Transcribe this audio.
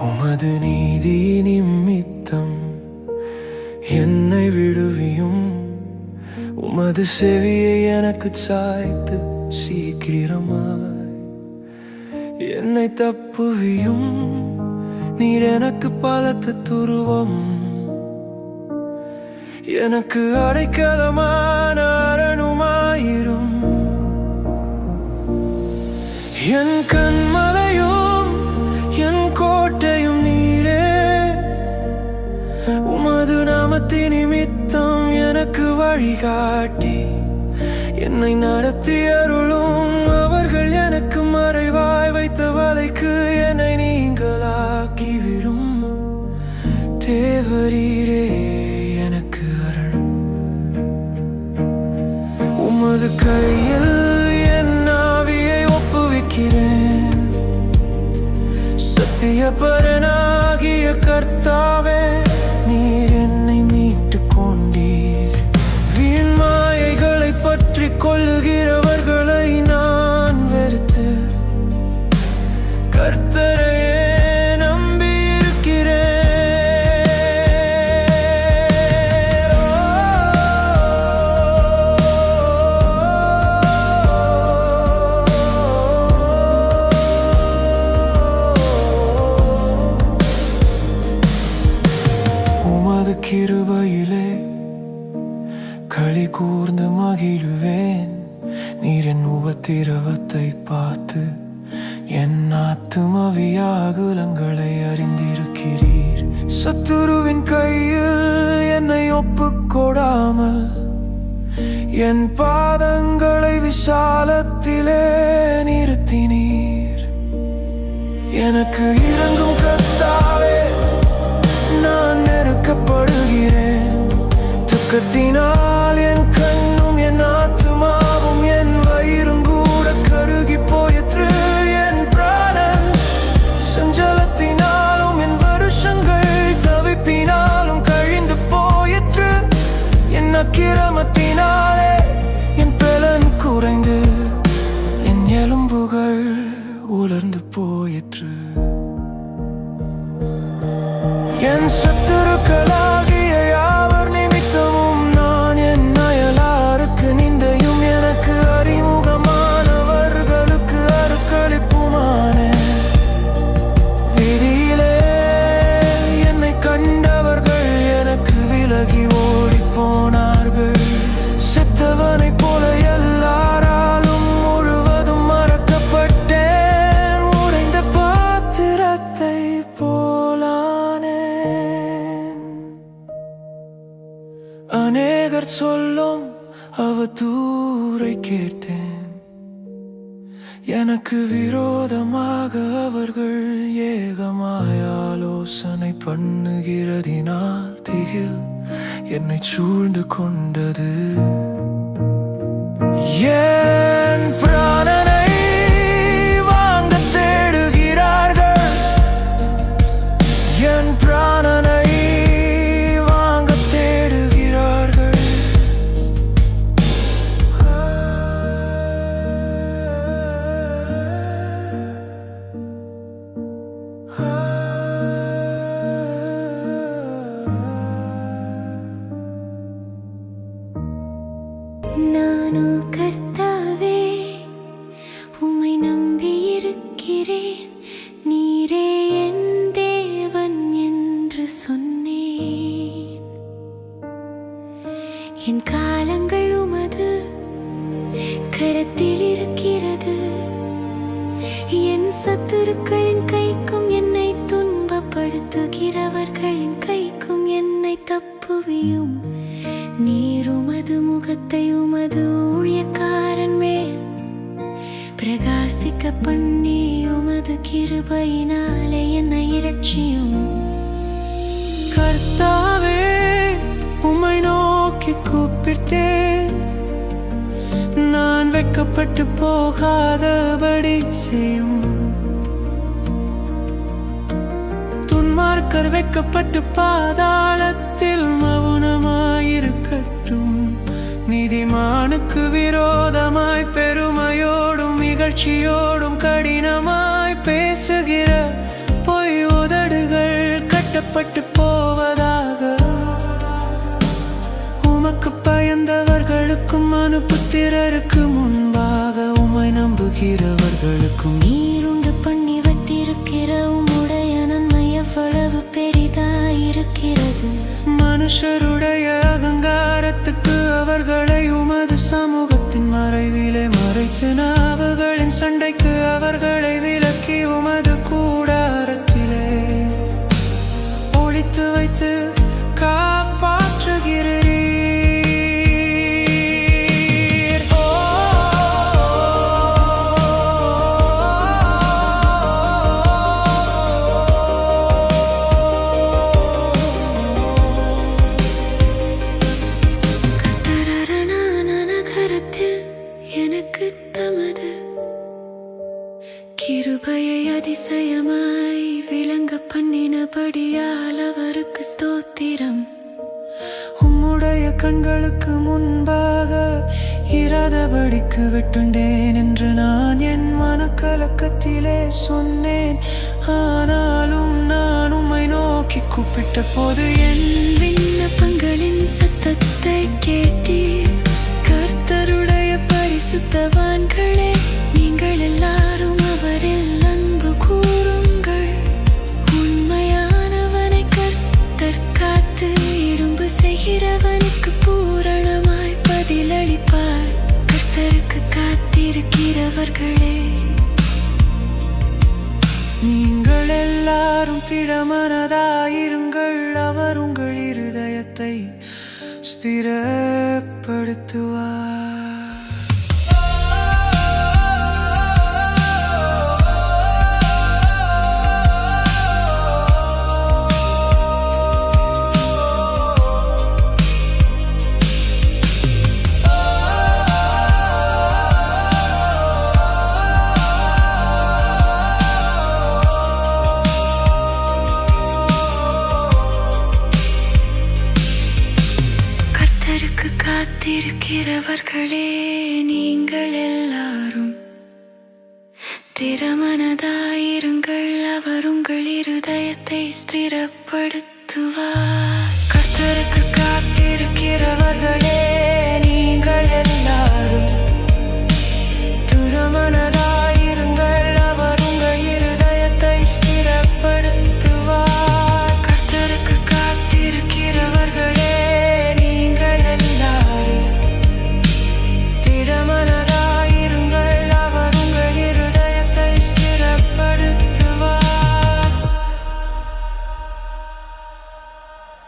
உமது நீதி நிமித்தம் என்னை விடுவியும். உமது செவியை எனக்கு சாய்த்து சீக்கிரமாய் என்னை தப்புவியும். நீர் எனக்கு பலத்த துருவம், எனக்கு அடைக்கலமான அரணுமாயிரும். என் கண்மலையும் என் கோட்டையும் நீரே. உமது நாமத்தின் நிமித்தம் எனக்கு வழிகாட்டி என்னை நடத்தி அருளும். அவர்கள் எனக்கு மறைவாய் வைத்த வலைக்கு என்னை நீங்களாக்கிவிடும். தேவரீரே எனக்கு அருள். உமது கையில் என் ஆவியை ஒப்புவிக்கிறேன். சத்தியபரனாகிய கர்த்தாவே, நீர் என்னை மீட்டுக் கொண்டீர். வீண் மாயைகளை பற்றி கொள்ளுகிறவர்களை நான் வெறுத்து கர்த்தரையே நம்பியிருக்கிறேன். உமது கிருபையிலே களி கூர்ந்து மகிழுவேன். நீர் என் உபத்திரவத்தை பார்த்து என் ஆத்துமவியாகுலங்களை அறிந்திருக்கிறீர். சத்துருவின் கையில் என்னை ஒப்புக்கொடாமல் என் பாதங்களை விசாலத்திலே நிறுத்தினீர். எனக்கு இரங்கும் கர்த்தாவே, நான் நெருக்கப்படுகிறேன். துக்கத்தினால் என் கண்ணும் என் ஆத்துமாவும் என் வயிறும் கூட கருகி போயிற்று. என் பிராணன் சஞ்சலத்தினாலும் என் வருஷங்கள் தவிப்பினாலும் கழிந்து போயிற்று. என் அக்கிரமத்தினாலே என் பலன் குறைந்து என் எலும்புகள் உலர்ந்து போயிற்று. என் சத்துருக்களாகிய யாவர் நிமித்தமும் நான் என் அயலாருக்கு நிந்தையும், எனக்கு அறிமுகமானவர்களுக்கு அருக்களிப்புமானேன். வீதியிலே என்னை கண்டவர்கள் எனக்கு விலகி ஓடிப்போனார்கள். செத்தவனைப் போல எல்லாராலும் முழுவதும் மறக்கப்பட்டேன். உடைந்த பாத்திரத்தை போலானேன். அநேகர் சொல்லும் அவதூறை கேட்டேன். எனக்கு விரோதமாக அவர்கள் ஏகமாய் ஆலோசனை பண்ணுகிறதினால் திகில் என்னை சூழ்ந்து கொண்டது. என் பிராணனை வாங்க தேடுகிறார்கள். என் பிராணனை வாங்க தேடுகிறார்கள். நானோ கர்த்தாவே, உம்மை நம்பியிருக்கிறேன். நீரே என் தேவன் என்று சொன்னேன். என் காலங்கள் உமது கரத்தில் இருக்கிறது. என் சத்துருக்களின் கைக்கும் என்னை துன்பப்படுத்துகிறவர்களின் கைக்கும் என்னை தப்புவியும். நீர் உமது முகத்தை உமது ஊழியக்காரன் மேல் பிரகாசிக்க பண்ணி உமது கிருபையினாலே என்னை இரட்சியும். கர்த்தாவே, உம்மை நோக்கி கூப்பிட்டேன். நான் வெட்கப்பட்டு போகாதபடி செய்யும். துன்மார்க்கர் வெட்கப்பட்டு பாதாளத்தில் மௌனமாயிருக்கட்டும். நீதிமானுக்கு விரோதமாய் பெருமையோடும் இகழ்ச்சியோடும் கடினமாய் பேசுகிற பொய் உதடு வெட்கப்பட்டு போவதாக உமக்கு பயந்தவர்களுக்கும் மனுபுத்திரருக்கு முன்பாக உம்மை நம்புகிறவர்களுக்கும் நீருண்டு பண்ணி வைத்திருக்கிற உம்முடைய நன்மை எவ்வளவு பெரிதாயிருக்கிறது. மனுஷருடைய அகங்காரத்துக்கு அவர்களை உமது சமூகத்தின் மறைவிலே மறைத்து நாவுகளின் சண்டைக்கு அவர்களை விலக்கி உமது கூடாரத்திலே ஒளித்து வைத்து காப்பாற்றுகிறீர். எனக்கு தமது கிருபையை அதிசயமாய் விளங்க பண்ணினபடியால் அவருக்கு ஸ்தோத்திரம். உம்முடைய கண்களுக்கு முன்பாக இராதபடிக்கு விட்டுண்டேன் என்று நான் என் மனக்கலக்கத்திலே சொன்னேன். ஆனாலும் நான் உம்மை நோக்கி கூப்பிட்ட போது என் விண்ணப்பங்களின் சத்தத்தை கேட்டீர். கர்த்தருடைய பரிசுத்தவான்களே, நீங்கள் எல்லாரும் அவரில் அன்பு கூறுங்கள். உண்மையானவனை கர்த்தர் காத்து இடும்பு செய்கிறவனுக்கு பூரணமாய் பதிலளிப்பார். கர்த்தருக்கு காத்திருக்கிறவர்களே, நீங்கள் எல்லாரும் திடமனதாயிருங்கள். அவர் உங்கள் இருதயத்தை ஸ்திரப்படுத்துவார். காத்திருக்கிறவர்களே, நீங்கள் எல்லாரும் திடமனதாயிருங்கள். அவர் உங்கள் இருதயத்தை ஸ்திரப்படுத்துவார். கர்த்தருக்கு காத்திருக்கிறவர்கள்